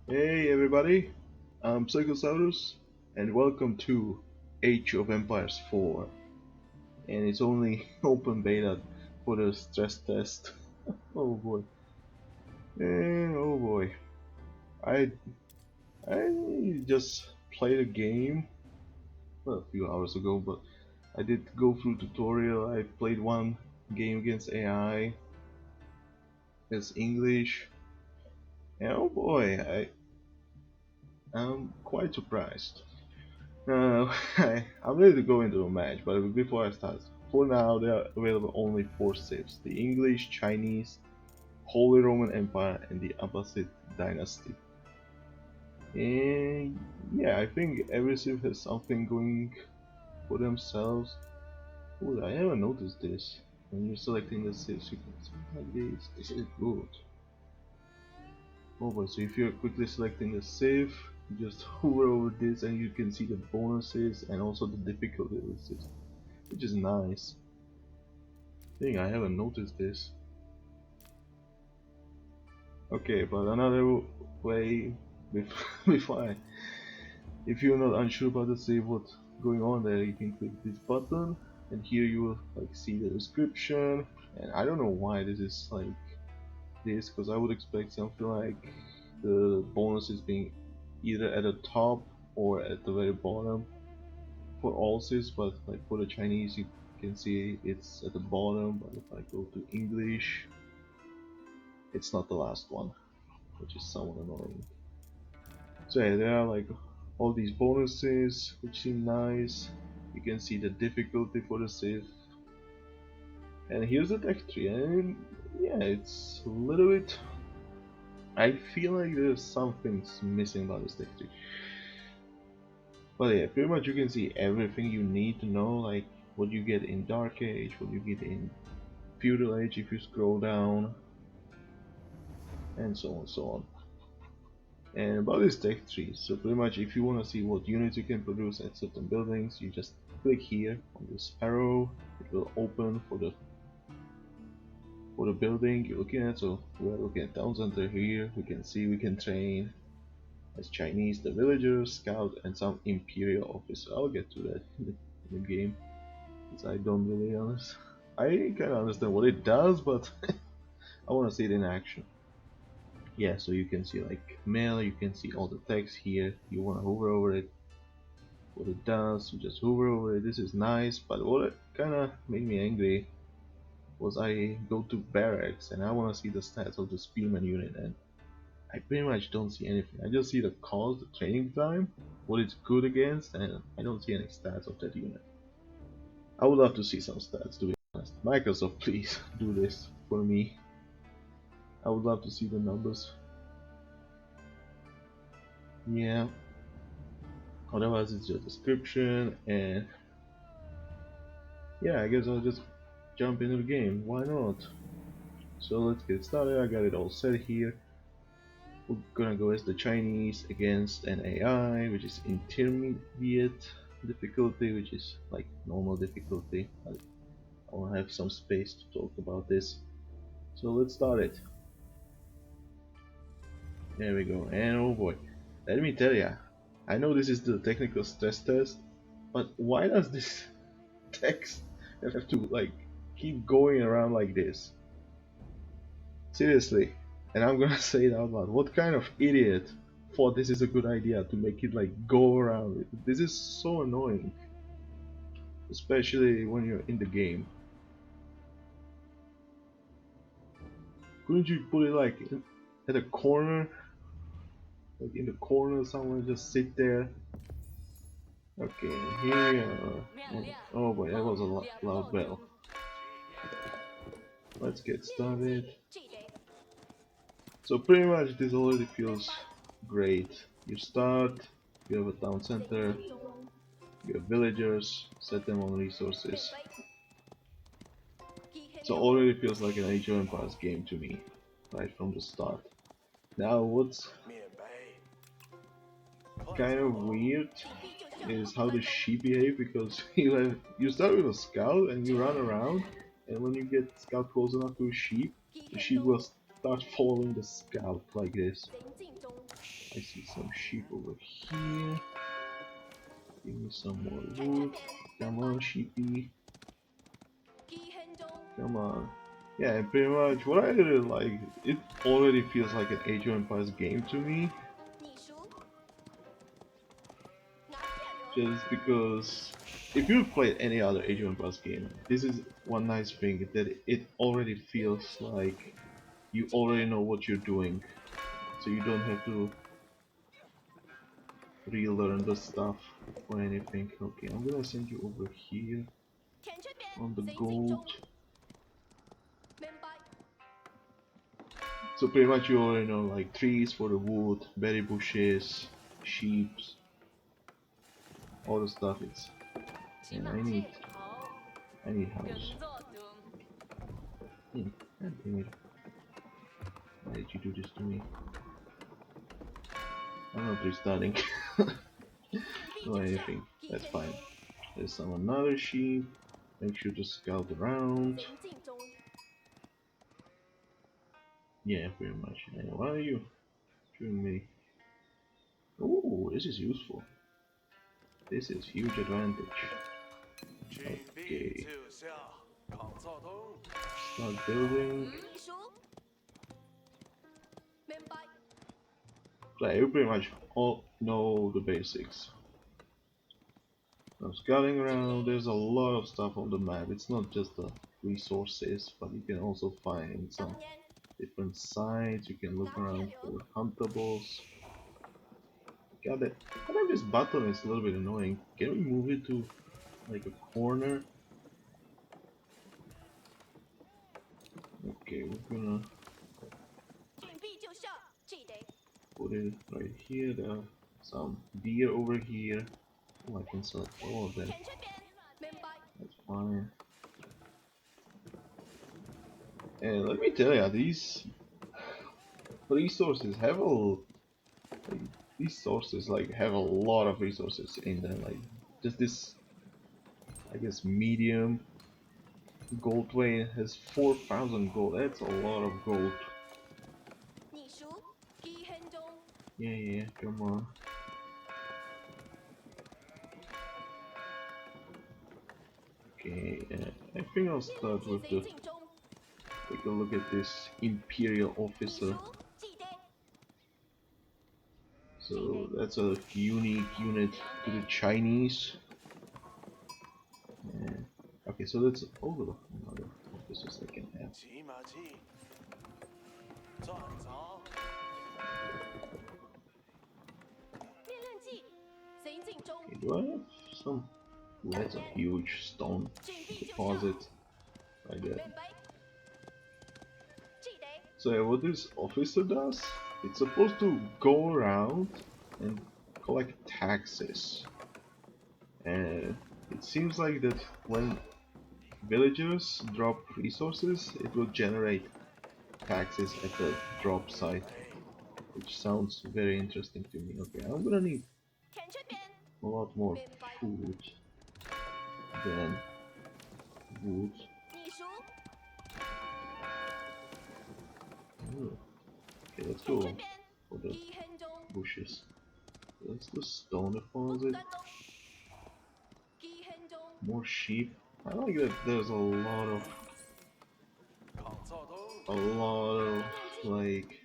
Hey everybody, I'm Psychosaurus and welcome to Age of Empires 4, and it's only open beta for the stress test. Oh boy. And oh boy. I I just played a game well, a few hours ago, but I did go through tutorial. I played one game against AI. It's English. And oh boy, I'm quite surprised. I'm ready to go into a match, but before I start, for now there are available only 4 civs: the English, Chinese, Holy Roman Empire, and the Abbasid Dynasty. And yeah, I think every civ has something going for themselves. Oh, I never noticed this. When you're selecting the civs, you can something like this. This is good. Oh, but so if you're quickly selecting a civ, you just hover over this and you can see the bonuses and also the difficulty of the civ, which is nice. Dang, I haven't noticed this. Okay, but another way before if you're not unsure about the save what's going on there, you can click this button and here you will like see the description. And I don't know why this is like this, because I would expect something like the bonuses being either at the top or at the very bottom for all saves, but like for the Chinese you can see it's at the bottom, but if I go to English it's not the last one, which is somewhat annoying. So yeah, there are like all these bonuses which seem nice. You can see the difficulty for the save. And here's the tech tree, and yeah, it's a little bit. I feel like there's some things missing about this tech tree. But yeah, pretty much you can see everything you need to know, like what you get in Dark Age, what you get in Feudal Age if you scroll down, and so on and so on. And about this tech tree, so pretty much if you want to see what units you can produce at certain buildings, you just click here on this arrow, it will open for the building you're looking at. So we're looking at town center here, we can see we can train as Chinese the villagers, scout, and some imperial officer. I'll get to that in the game, because I don't really honest. I kinda understand what it does, but I wanna see it in action. Yeah, so you can see like mail, you can see all the text here, you wanna hover over it, what it does, you just hover over it. This is nice, but what it kinda made me angry was I go to barracks and I wanna see the stats of the spearman unit, and I pretty much don't see anything. I just see the cost, the training time, what it's good against, and I don't see any stats of that unit. I would love to see some stats, to be honest. Microsoft, please do this for me. I would love to see the numbers. Yeah, otherwise it's just description, and yeah, I guess I'll just jump into the game. Why not? So let's get started. I got it all set here. We're gonna go as the Chinese against an AI, which is intermediate difficulty, which is like normal difficulty. I wanna have some space to talk about this. So let's start it. There we go, and oh boy, let me tell ya, I know this is the technical stress test, but why does this text have to like keep going around like this? Seriously, and I'm gonna say it out loud. What kind of idiot thought this is a good idea to make it like go around? This is so annoying, especially when you're in the game. Couldn't you put it like at a corner, like in the corner somewhere, just sit there? Okay, here we are. Oh boy, that was a loud bell. Let's get started. So pretty much this already feels great. You start, you have a town center, you have villagers, set them on resources. So already feels like an Age of Empires game to me, right from the start. Now what's kind of weird is how the sheep behave, because you start with a scout and you run around, and when you get scout close enough to a sheep, the sheep will start following the scout like this. I see some sheep over here. Give me some more wood. Come on, sheepy. Come on. Yeah, and pretty much what I really like, it already feels like an Age of Empires game to me. Just because if you've played any other Age of Empires game, this is one nice thing that it already feels like you already know what you're doing. So you don't have to relearn the stuff or anything. Okay, I'm gonna send you over here on the gold. So pretty much you already know like trees for the wood, berry bushes, sheep, all the stuff. It's and I need house. God damn it. Why did you do this to me? I'm not restarting. Or anything. That's fine. There's some another sheep. Make sure to scout around. Yeah, pretty much. And why are you shooting me? Oh, this is useful. This is huge advantage. Okay. Start building. So you pretty much all know the basics. Now scouting around, there's a lot of stuff on the map. It's not just the resources, but you can also find some different sites. You can look around for huntables. God, this button is a little bit annoying. Can we move it to like a corner? Okay, we're gonna put it right here. There are some deer over here. Oh, I can select all of them. That's fine. And let me tell you, these resources have like, these sources like have a lot of resources in them. Like just this, I guess medium gold vein has 4,000 gold. That's a lot of gold. Yeah, come on. Okay, I think I'll start with the take a look at this imperial officer. So that's a unique unit to the Chinese. And, okay, so that's all the other officers I can have. Okay, do I have some? Ooh, that's a huge stone deposit right there. So yeah, what this officer does, it's supposed to go around and collect taxes. And it seems like that when villagers drop resources, it will generate taxes at the drop site, which sounds very interesting to me. Okay, I'm gonna need a lot more food than wood. Oh, okay, let's go for the bushes. That's the stone deposit. More sheep. I like that there's a lot of like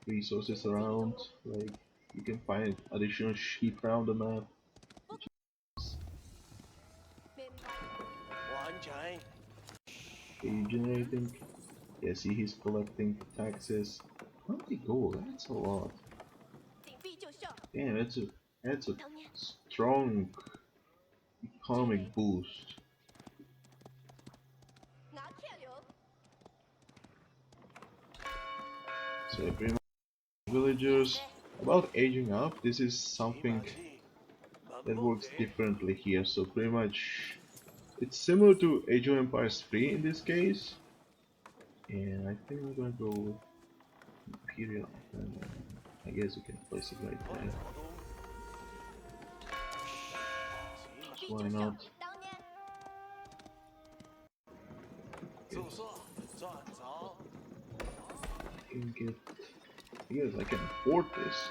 resources around. Like you can find additional sheep around the map. Okay, generating. Yeah, see he's collecting taxes. 20 gold, that's a lot. Damn, that's a strong economic boost. So pretty much villagers about aging up, this is something that works differently here. So pretty much it's similar to Age of Empires 3 in this case. And I think I'm gonna go with Imperial. And I guess you can place it right there. So why not? I guess I can afford this.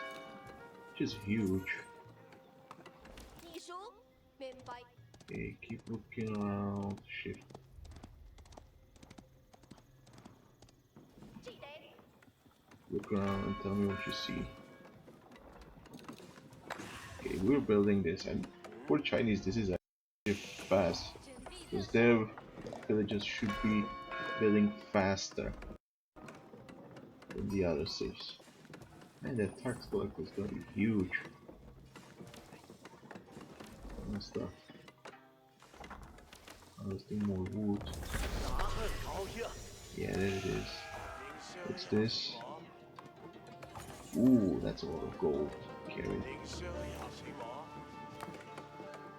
which is huge. Okay, keep looking around. Shift. Look around and tell me what you see. Okay, we're building this, and for Chinese, this is actually fast because their villages should be building faster than the other civs. And that tax collector is gonna be huge. And stuff. Harvesting more wood. Yeah, there it is. What's this? Ooh, that's a lot of gold. Carry.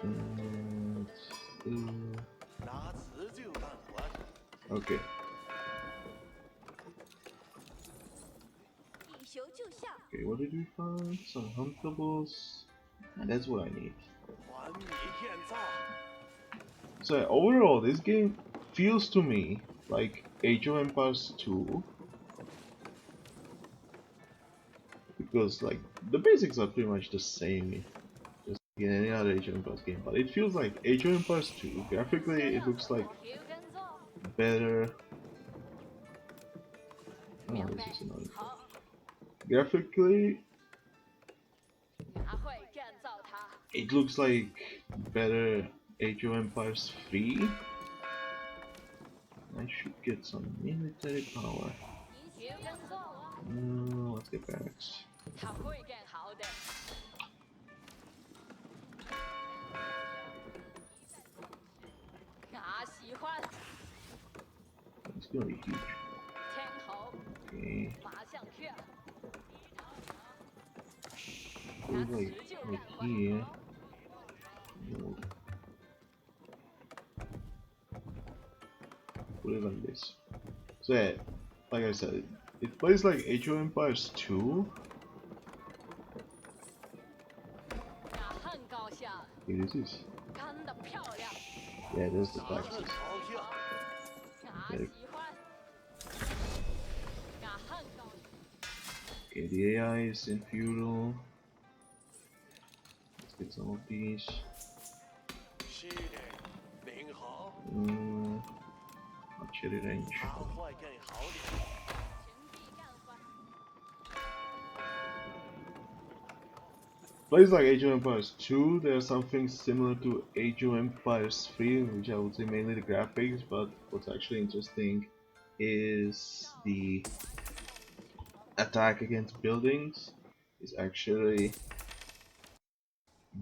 And, okay. Okay, what did we find? Some huntables. And that's what I need. So overall, this game feels to me like Age of Empires 2. Because like the basics are pretty much the same just like in any other Age of Empires game, but it feels like Age of Empires 2. Graphically, it looks like better. Oh, this is annoying. Graphically, it looks like better Age of Empires 3. I should get some military power. Let's get barracks. It's gonna be huge. Okay. Like here. No. Put it like this. So yeah, like I said, it plays like Age of Empires 2. Okay, this is. Yeah, there's the taxes. Okay, the AI is in feudal. Let's get some of these. Archery range. Plays like Age of Empires 2, there's something similar to Age of Empires 3, which I would say mainly the graphics, but what's actually interesting is the attack against buildings is actually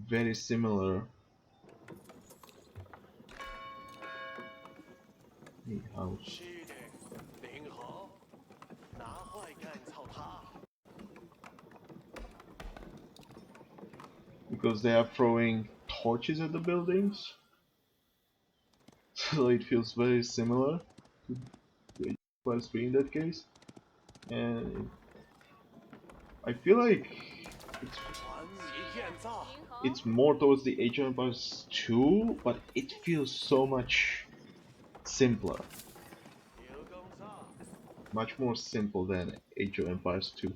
very similar. House. Because they are throwing torches at the buildings, so it feels very similar to Age of Empires 3 in that case, and I feel like it's more towards the Age of Empires 2, but it feels so much simpler. Much more simple than Age of Empires 2.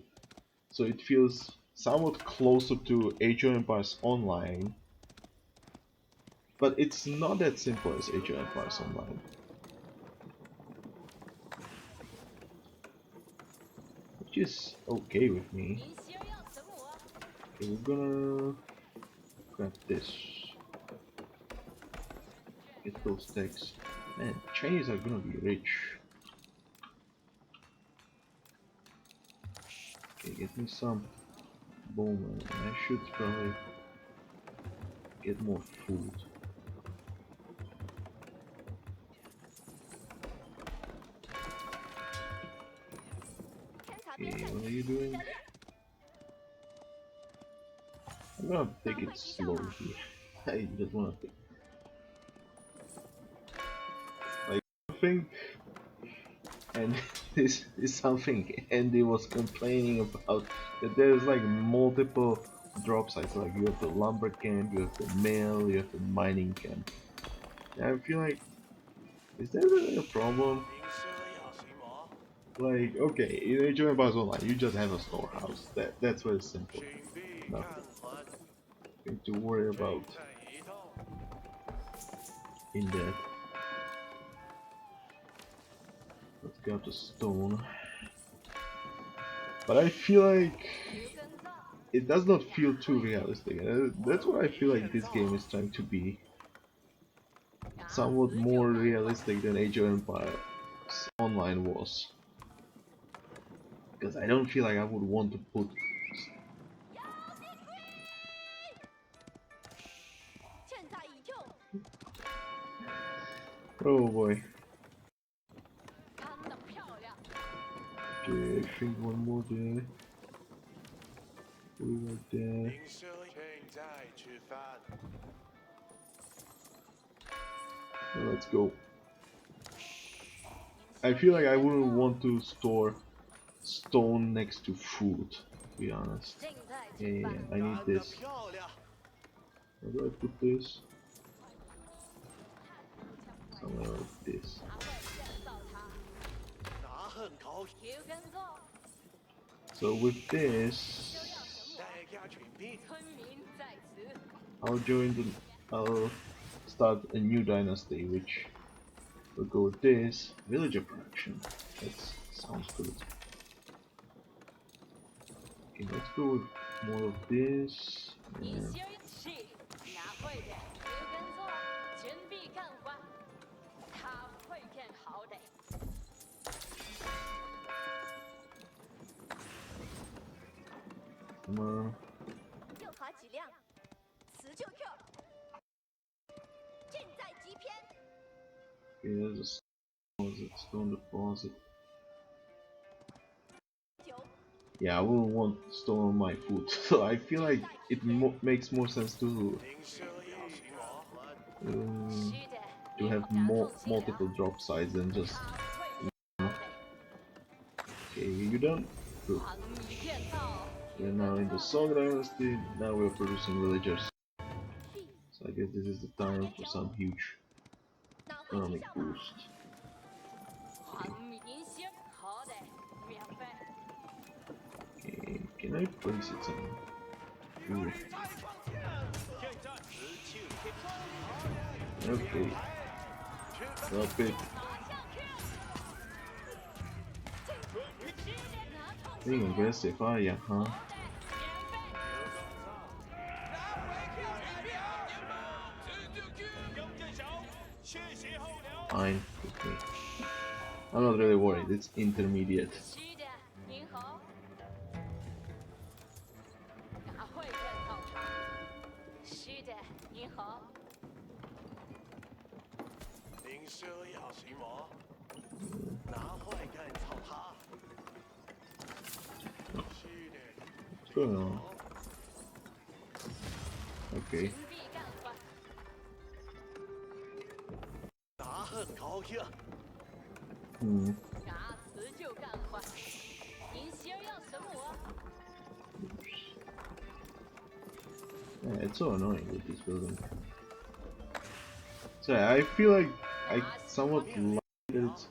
So it feels somewhat closer to Age of Empires Online, but it's not that simple as Age of Empires Online. Which is okay with me. Okay, we're gonna grab this. Get those stacks. Man, Chinese are gonna be rich. Okay, get me some bowman. I should probably get more food. Okay, what are you doing? I'm gonna take it slow here. I just wanna take. Like, I think, and this is something Andy was complaining about, that there's like multiple drop sites. Like you have the lumber camp, you have the mill, you have the mining camp. And I feel like, is that really a problem? Like, okay, in Age of Empires Online, you just have a storehouse. That's very simple. nothing to worry about in that. Let's get the stone. But I feel like it does not feel too realistic. That's what I feel like this game is trying to be. Somewhat more realistic than Age of Empires Online was. Because I don't feel like I would want to put... Oh boy. Okay, I think one more there. Put it right there. Now let's go. I feel like I wouldn't want to store stone next to food, to be honest. Yeah, I need this. Where do I put this? Somewhere like this. So with this, I'll start a new dynasty, which will go with this villager production. That sounds good. Okay, let's go with more of this. And okay, there's a stone deposit. Yeah, I wouldn't want stone on my food, so I feel like it makes more sense to have multiple drop sites than just one. Okay, you done? Good. We're now in the Song Dynasty. Now we're producing villagers. So I guess this is the time for some huge economic boost. Okay, can I place it somewhere? Ooh. Okay. Drop it. Being aggressive, yeah, huh? Fine with me. I'm not really worried, it's intermediate. What's going on? Okay. Yeah, it's so annoying with this building. So I feel like I somewhat like that it's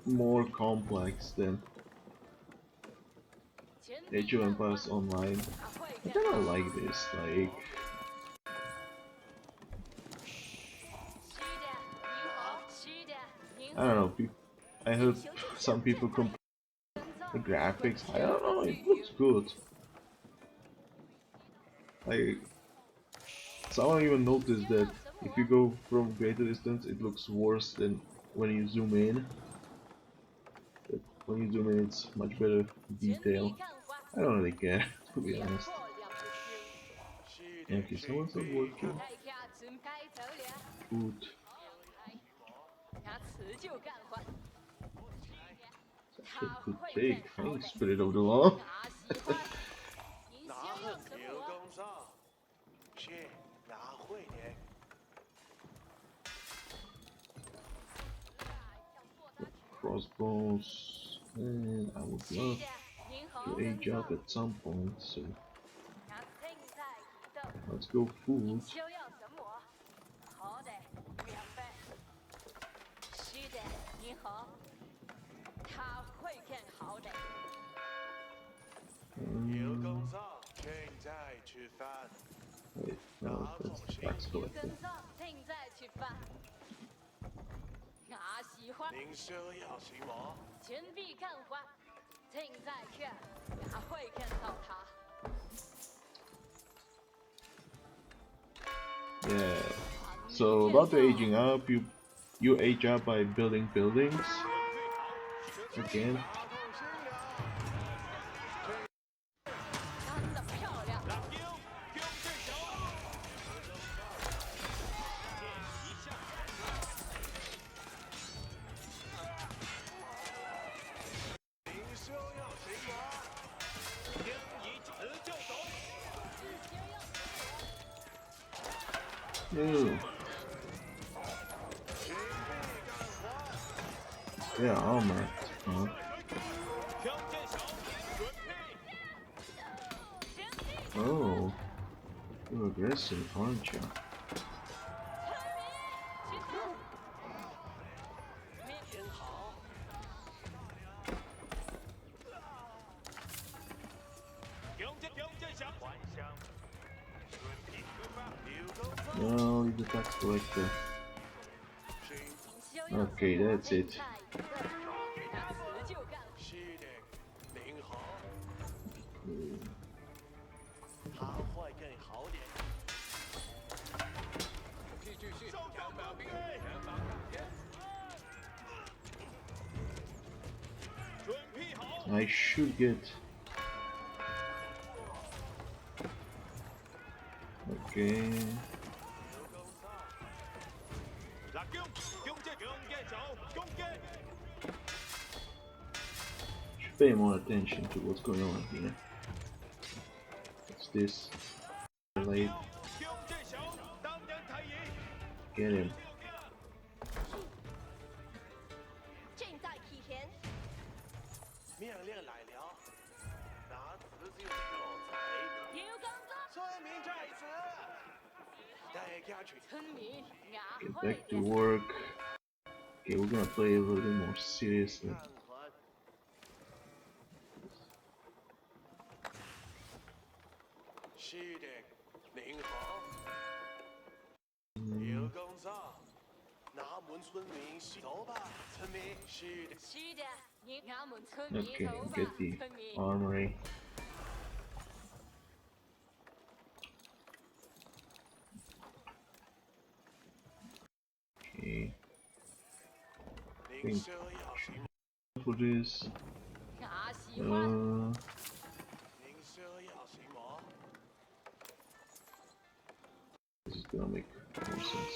more complex than Age of Empires Online. I kinda like this, like... I don't know, I heard some people compare the graphics. I don't know, it looks good. Like, someone even noticed that if you go from greater distance, it looks worse than when you zoom in. But when you zoom in, it's much better detail. I don't really care, to be honest. Okay, someone's not working. Food. Such a good take. Thanks, Spirit of the Law. Crossbows, and I would love to age up at some point, so let's go food. Wait, no, that's the tax collector. Yeah. So about the aging up, you age up by building buildings. Again. Ew. Yeah, armor. Huh? Oh, you're aggressive, aren't you? No, he's a tax collector. Okay, that's it. I should get... Okay... Should pay more attention to what's going on here. What's this? Late. Get him. Get back to work. Okay, we're gonna play a little bit more seriously. Okay, get the armory. Okay. Think for this. This is gonna make more sense.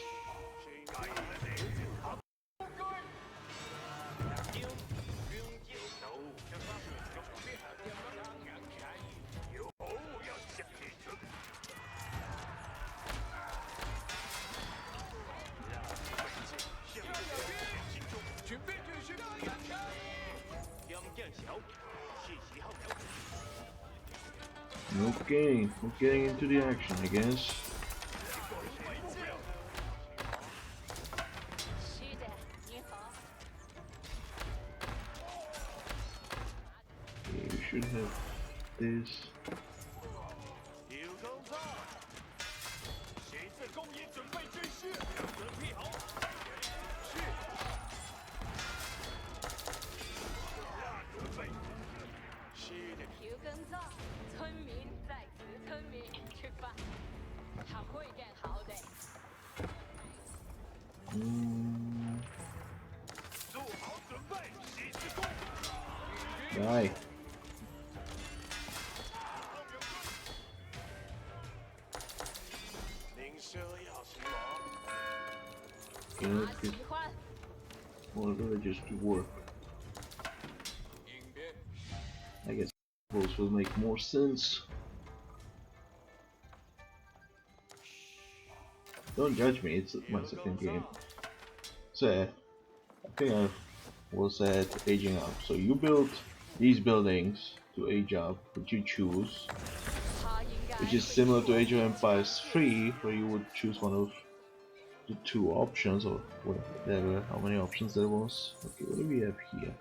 Okay, we're getting into the action, I guess. Okay, we should have this. Die. Okay, let's get more villagers to work. I guess those will make more sense. Don't judge me, it's my second game. So, I think I was at aging up. So you build these buildings to age up, which you choose, which is similar to Age of Empires 3, where you would choose one of the two options, or whatever, how many options there was. Okay, what do we have here?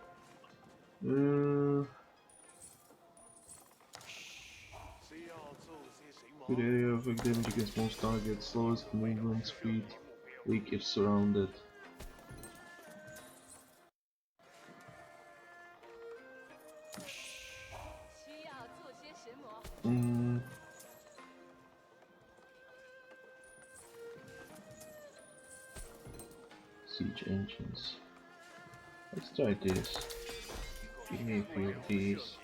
Good area, effect damage against most targets, slowest movement speed, weak if surrounded. Siege engines. Let's try this. Give me a few of these.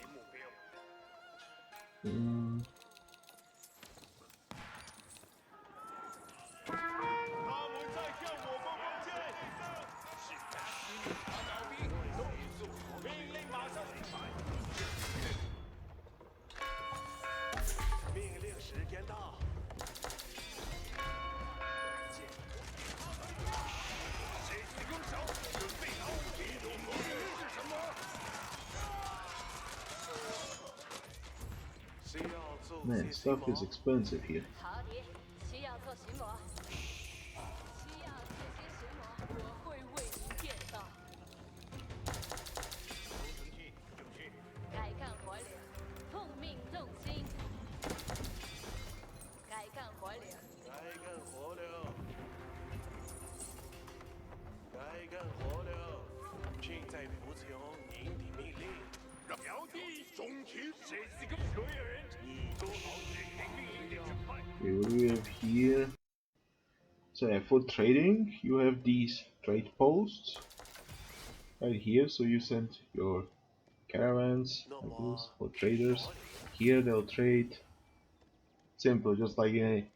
Man, stuff is expensive here. Okay, what do we have here? So yeah, for trading, you have these trade posts right here. So you send your caravans like this for traders. Here they'll trade. Simple, just like in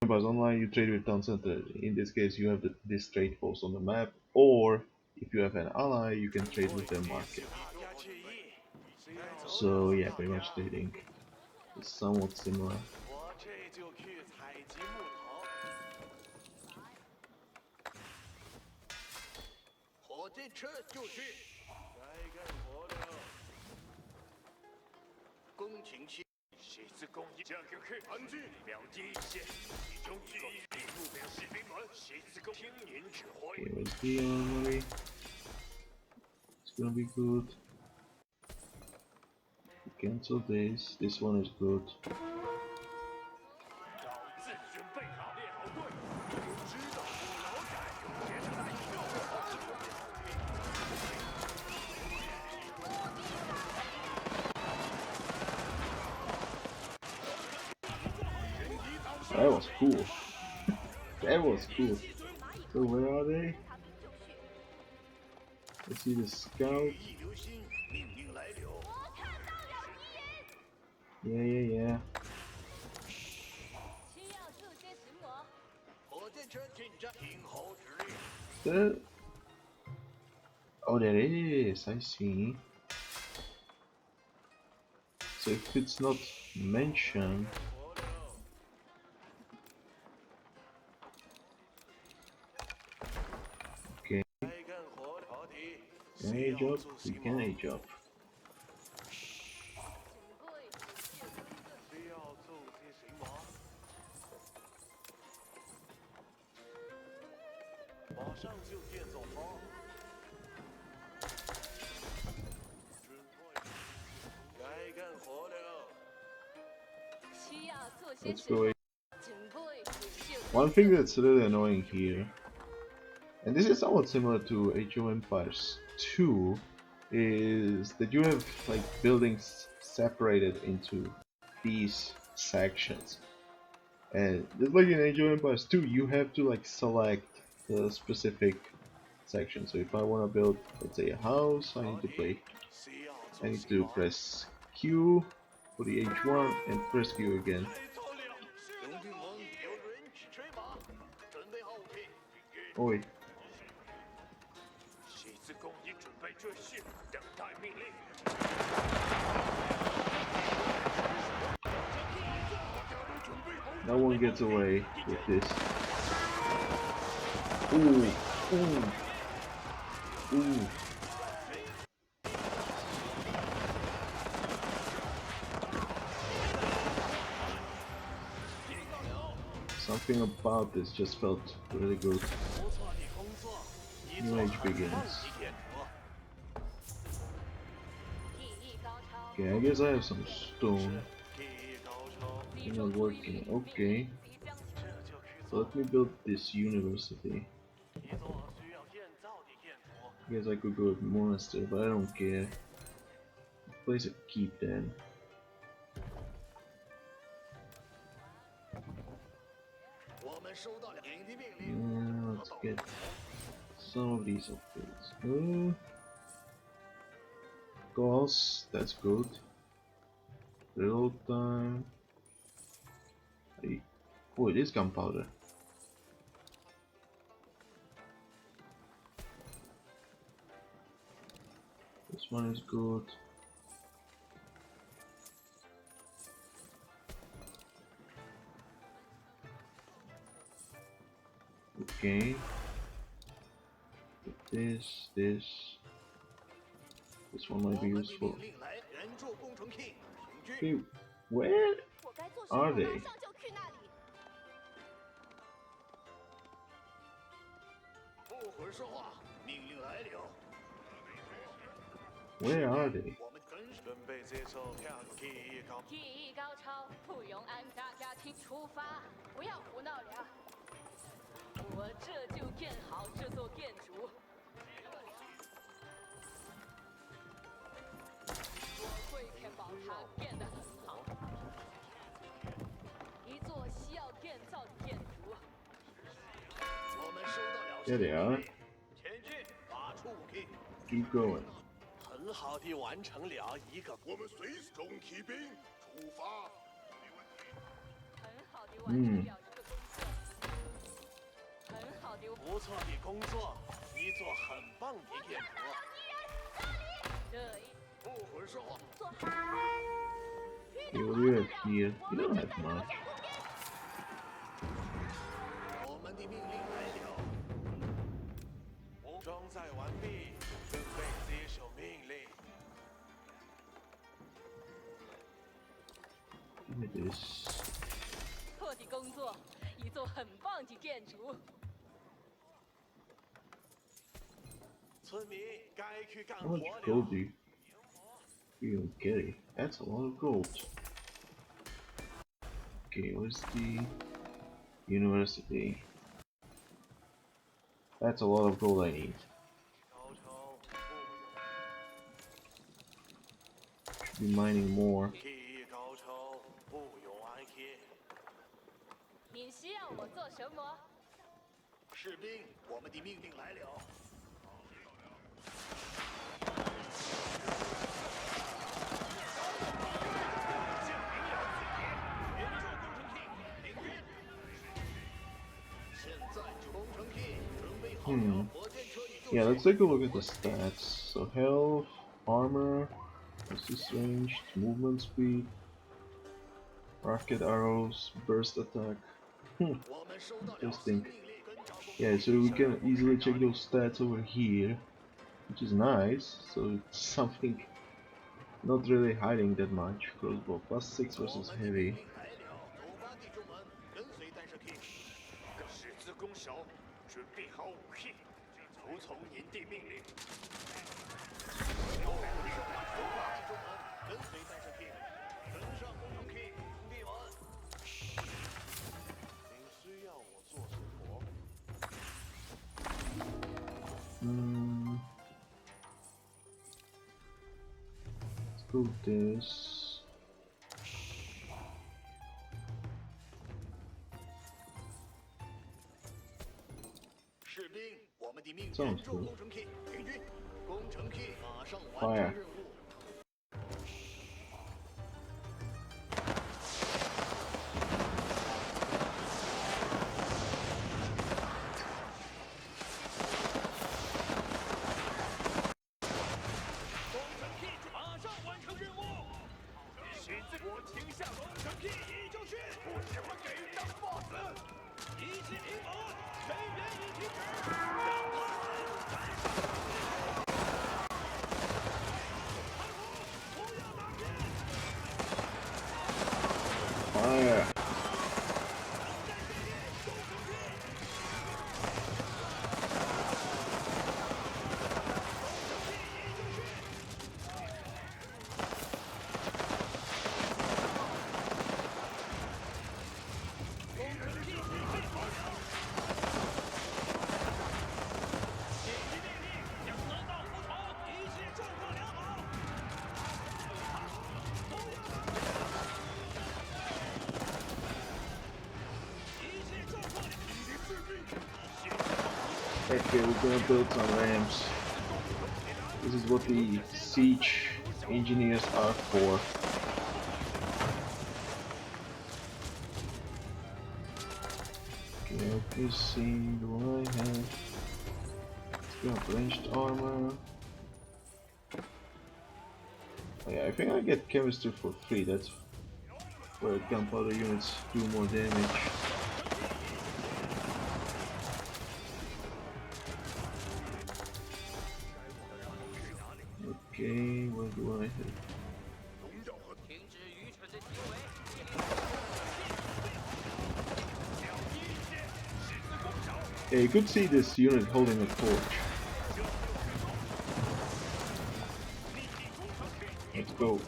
Empires Online, you trade with town center. In this case, you have this trade post on the map, or if you have an ally, you can trade with their market. So yeah, pretty much trading is somewhat similar. Okay, where's the armory? It's gonna be good. Cancel this. This one is good. That was cool. That was cool. So where are they? I see the scout. Yeah. There... Oh, there is. I see. So if it's not mentioned... Okay. Can I age up? We can age up. Let's go. One thing that's really annoying here, and this is somewhat similar to AoEO Empires 2, is that you have like buildings separated into these sections. And just like in AoEO Empires 2, you have to like select the specific section. So if I want to build, let's say, a house, I need to press Q for the H1 and press Q again. Oi. No one gets away with this. Ooh. Something about this just felt really good. New age begins. Okay, I guess I have some stone. Not working. Okay. So let me build this university. Guess I could go with monastery, but I don't care. Place a keep then. Yeah, let's get some of these upgrades. Cost, that's good. Reload time. Oh, it is gunpowder. This one is good. Okay. This one might be useful. Okay, where are they? Where are they? 准备接受提议高。提议高超，不用按大家庭出发，不要胡闹了。我这就建好这座建筑。我会确保它建得很好。一座需要建造的建筑。我们收到了。There they are. 前进，发出武器。Keep going. 很好地完成了一个。我们随从骑兵出发。很好地完成了一个工作。很好的，不错的工作，一座很棒的建筑。对，不会说话。做好。Okay, what do you have here? You don't have much. 我们的命令来了。装载完毕，准备接受命令。Give me this. 错的工作，一座很棒的建筑。村民该去干 How 活 much 了。 gold do you don't get it? That's a lot of gold. Okay, where's the university? That's a lot of gold I need. Should be mining more. 你需要我做什么？士兵，我们的命令来了。Yeah, let's take a look at the stats. So health, armor, resist range, movement speed, rocket arrows, burst attack. Interesting. Yeah, so we can easily check those stats over here, which is nice. So it's something not really hiding that much. Crossbow +6 versus heavy. 准备好武器，服从营地命令。跟随弹射器，跟上工程器，兄弟们。您需要我做什么？Let's do this. 士兵，我们的命这样子。援助工程器，行军。工程器马上完成任务。工程器马上完成任务。现在我停下工程器，你就去，我只会给人当 boss。一起平稳，人员已停止，让他们燃烧。开火，不要打偏。Fire! Okay, we're gonna build some ramps. This is what the siege engineers are for. Okay, let me see what I have. Let's go ranged armor. Oh yeah, I think I get chemistry for free. That's where gunpowder units do more damage. Okay, what do I have? Yeah, you could see this unit holding a torch. Let's go.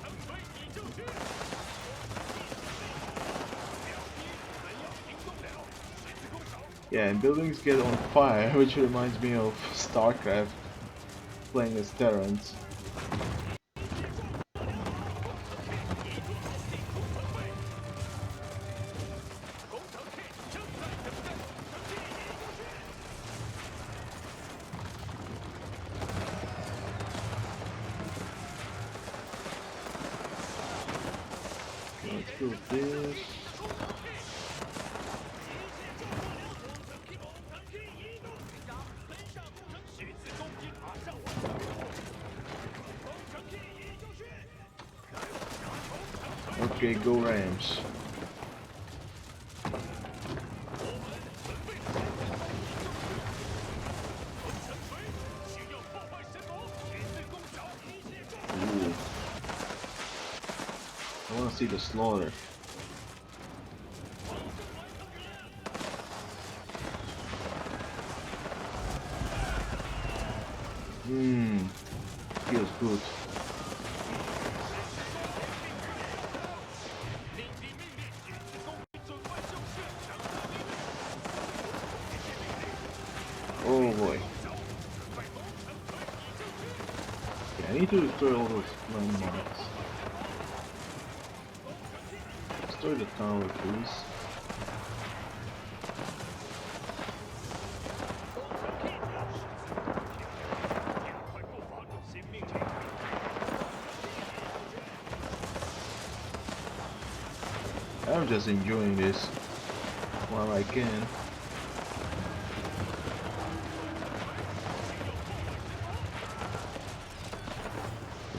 Yeah, and buildings get on fire, which reminds me of StarCraft, playing as Terrans. Let's build this. Okay, go Rams. Ooh. I want to see the slaughter. Feels good. Oh boy. Yeah, I need to destroy all those landmarks. Destroy the tower, please. I'm just enjoying this while I can.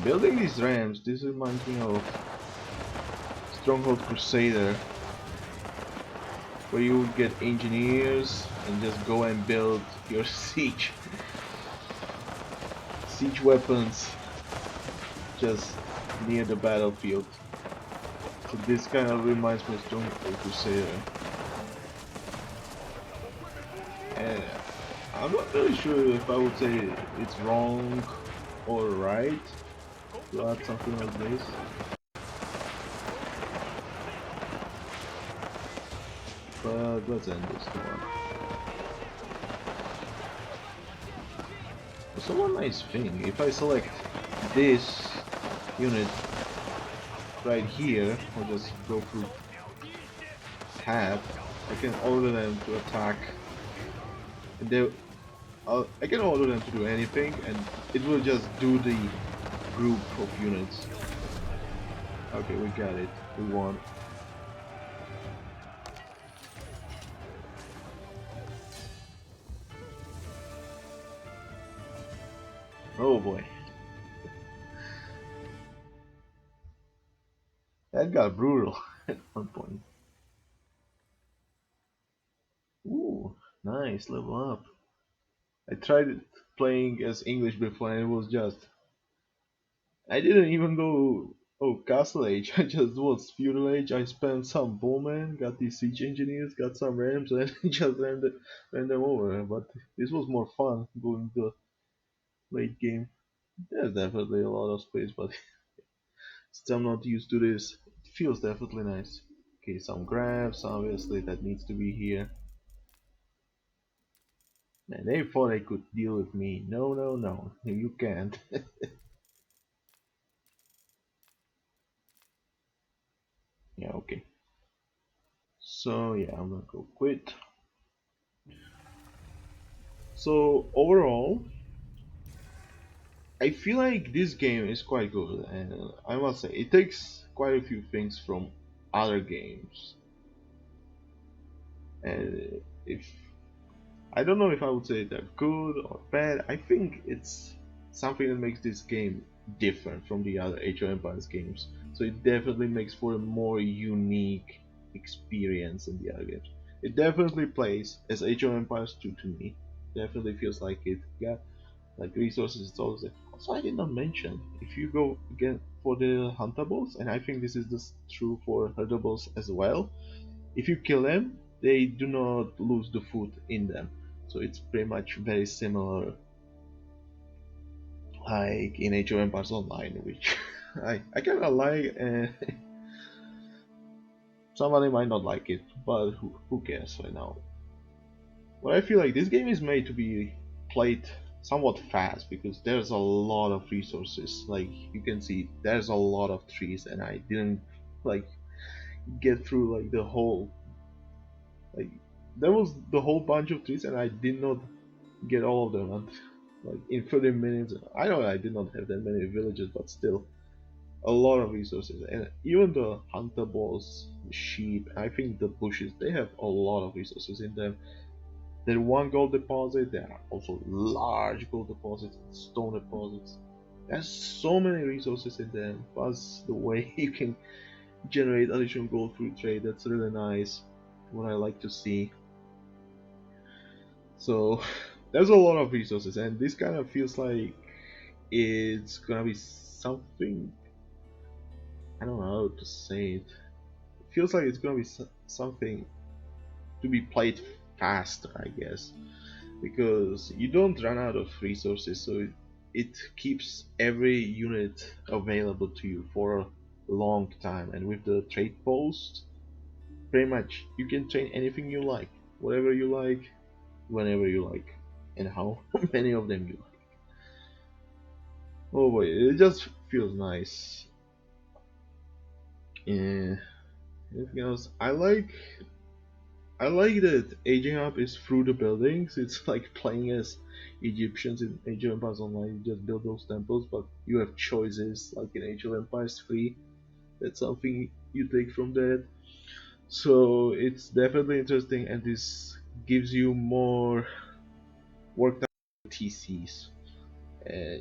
Building these ramps, this reminds me of Stronghold Crusader, where you would get engineers and just go and build your siege weapons just near the battlefield. So this kind of reminds me of Stronghold Crusader. And I'm not really sure if I would say it's wrong or right to add something like this. But let's end this one. So one nice thing, if I select this unit right here, or just go through tab, I can order them to attack, and I can order them to do anything, and it will just do the group of units. Okay, we got it. We won. Oh boy. That got brutal at one point. Ooh, nice, level up. I tried it playing as English before and it was just... I didn't even go... Oh, Castle Age. I just was Feudal Age. I spent some bowmen, got these siege engineers, got some rams, and just ran them over. But this was more fun going to late game. There's definitely a lot of space, but since I'm not used to this, it feels definitely nice. Okay, some grabs, obviously that needs to be here. Man, they thought they could deal with me. No, no, no, you can't. Yeah, okay. So yeah, I'm gonna go quit. So overall, I feel like this game is quite good, and I must say it takes quite a few things from other games. And if I don't know if I would say they're good or bad, I think it's something that makes this game different from the other Age of Empires games. So it definitely makes for a more unique experience in the other games. It definitely plays as Age of Empires 2 to me. Definitely feels like it. Yeah, like resources, it's always there. Also, I did not mention if you go again for the huntables, and I think this is true for herdables as well. If you kill them, they do not lose the food in them, so it's pretty much very similar like in Age of Empires Online, which I kind of like. And somebody might not like it, but who cares right now? But I feel like this game is made to be played somewhat fast because there's a lot of resources. Like you can see, there's a lot of trees, and I didn't like get through like the whole like there was the whole bunch of trees, and I did not get all of them. And like in 30 minutes, I know I did not have that many villages, but still a lot of resources. And even the huntables, the sheep, I think the bushes, they have a lot of resources in them. There's one gold deposit. There are also large gold deposits, stone deposits. There's so many resources in them. Plus the way you can generate additional gold through trade. That's really nice. What I like to see. So there's a lot of resources, and this kind of feels like it's gonna be something. I don't know how to say it. It feels like it's gonna be something to be played faster, I guess, because you don't run out of resources, so it keeps every unit available to you for a long time. And with the trade post, pretty much you can train anything you like, whatever you like, whenever you like, and how many of them you like. Oh boy, it just feels nice. And anything else? I like that aging up is through the buildings. It's like playing as Egyptians in Age of Empires Online. You just build those temples, but you have choices like in Age of Empires 3. That's something you take from that. So it's definitely interesting, and this gives you more work time TCs.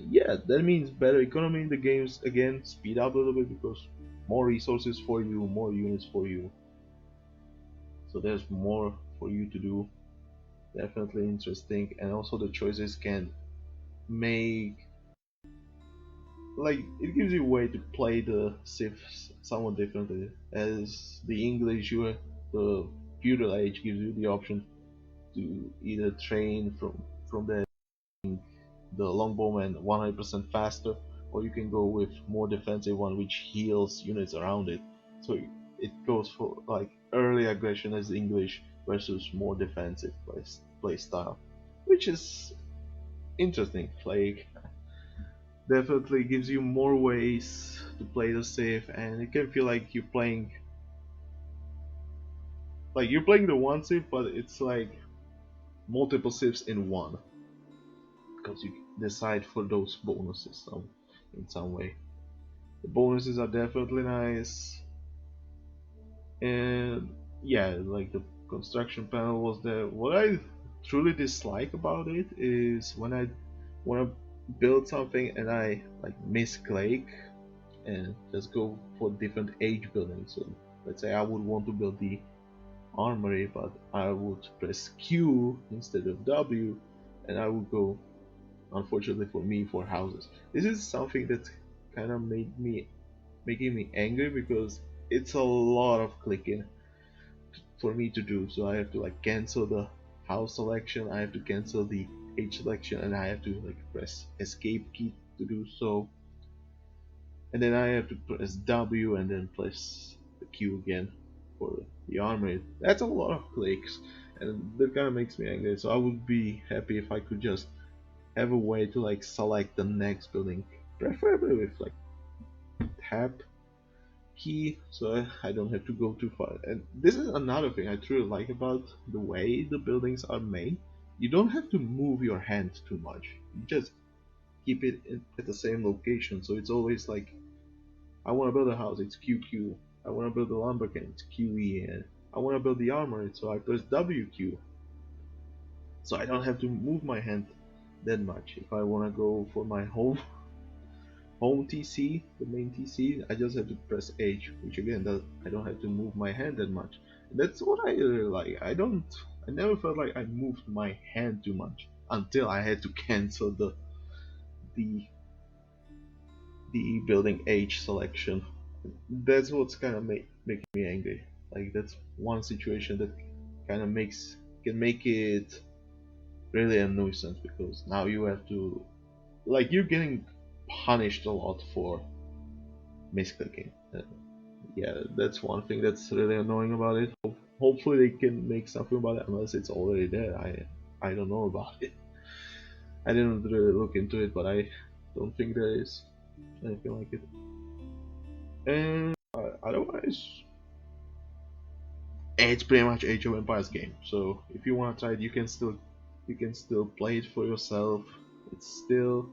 Yeah, that means better economy in the games. Again, speed up a little bit because more resources for you, more units for you. So there's more for you to do. Definitely interesting, and also the choices can make like it gives you a way to play the civs somewhat differently. As the English, the feudal age gives you the option to either train from the longbowman 100% faster, or you can go with more defensive one which heals units around it. So it goes for like early aggression as English versus more defensive play style, which is interesting. Like definitely gives you more ways to play the civ, and it can feel like you're playing the one civ, but it's like multiple civs in one because you decide for those bonuses in some way. The bonuses are definitely nice, and yeah, like the construction panel was there. What I truly dislike about it is when I want to build something and I like misclick and just go for different age buildings. So let's say I would want to build the armory, but I would press Q instead of W, and I would go, unfortunately for me, for houses. This is something that kind of making me angry because it's a lot of clicking for me to do. So I have to like cancel the house selection, I have to cancel the age selection, and I have to like press escape key to do so. And then I have to press W and then press the Q again for the armory. That's a lot of clicks, and that kind of makes me angry. So I would be happy if I could just have a way to like select the next building, preferably with like tab key, so I don't have to go too far. And this is another thing I truly like about the way the buildings are made. you don't have to move your hand too much. You just keep it at the same location, so it's always like, I want to build a house, it's QQ. I want to build a lumber camp, it's QE, and I want to build the armory, so I press WQ. So I don't have to move my hand that much. If I want to go for my home TC, the main TC, I just have to press H, which again, I don't have to move my hand that much. And that's what I really like. I never felt like I moved my hand too much until I had to cancel the building H selection. That's what's kind of making me angry. Like that's one situation that kind of can make it really a nuisance, because now you have to, like, you're getting punished a lot for misclicking. Yeah, that's one thing that's really annoying about it. Hopefully they can make something about it, unless it's already there. I don't know about it. I didn't really look into it, but I don't think there is anything like it. And otherwise, it's pretty much Age of Empires game. So if you want to try it, you can still play it for yourself. It's still,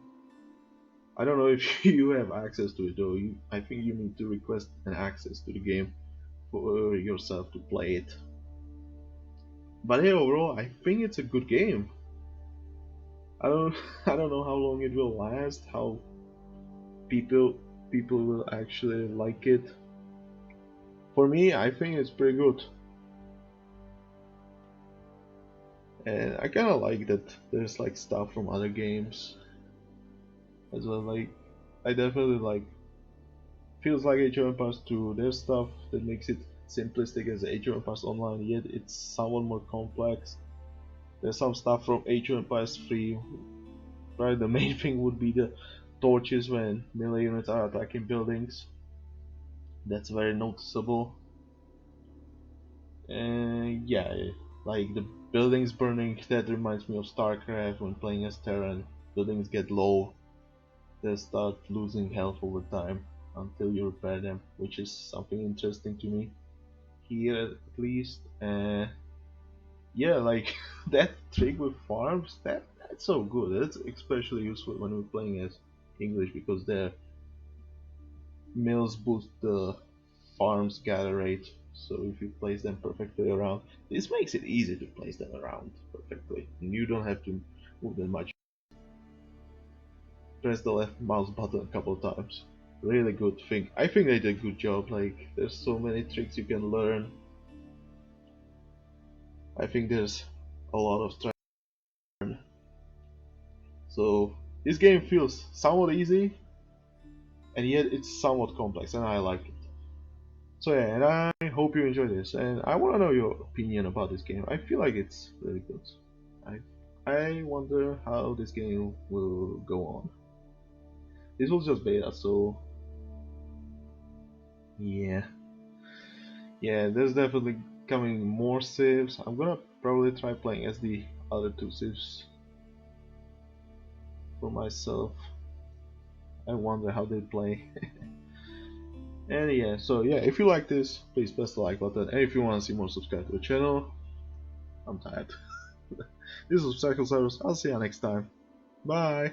I don't know if you have access to it though. I think you need to request an access to the game for yourself to play it. But hey, overall, I think it's a good game. I don't I don't know how long it will last, how people will actually like it. For me, I think it's pretty good. And I kind of like that there's like stuff from other games as well. Like, I definitely like, feels like Age of Empires 2. There's stuff that makes it simplistic as Age of Empires Online, yet it's somewhat more complex. There's some stuff from Age of Empires 3. Right, the main thing would be the torches when melee units are attacking buildings. That's very noticeable. And yeah, like the buildings burning, that reminds me of StarCraft when playing as Terran. Buildings get low, they start losing health over time until you repair them, which is something interesting to me here at least. Yeah, like that trick with farms, that's so good. That's especially useful when we're playing as English, because their mills boost the farms gather rate. So if you place them perfectly around, this makes it easy to place them around perfectly, and you don't have to move them much. Press the left mouse button a couple times. Really good thing. I think they did a good job. Like, there's so many tricks you can learn. I think there's a lot of try to learn. So this game feels somewhat easy, and yet it's somewhat complex, and I like it. So yeah, and I hope you enjoy this, and I want to know your opinion about this game. I feel like it's really good. I I wonder how this game will go on. This was just beta, so yeah, yeah. There's definitely coming more civs. I'm gonna probably try playing as the other two civs for myself. I wonder how they play. And yeah, so yeah, if you like this, please press the like button, and if you want to see more, subscribe to the channel. I'm tired. This is Psychosaurus. I'll see you next time. Bye.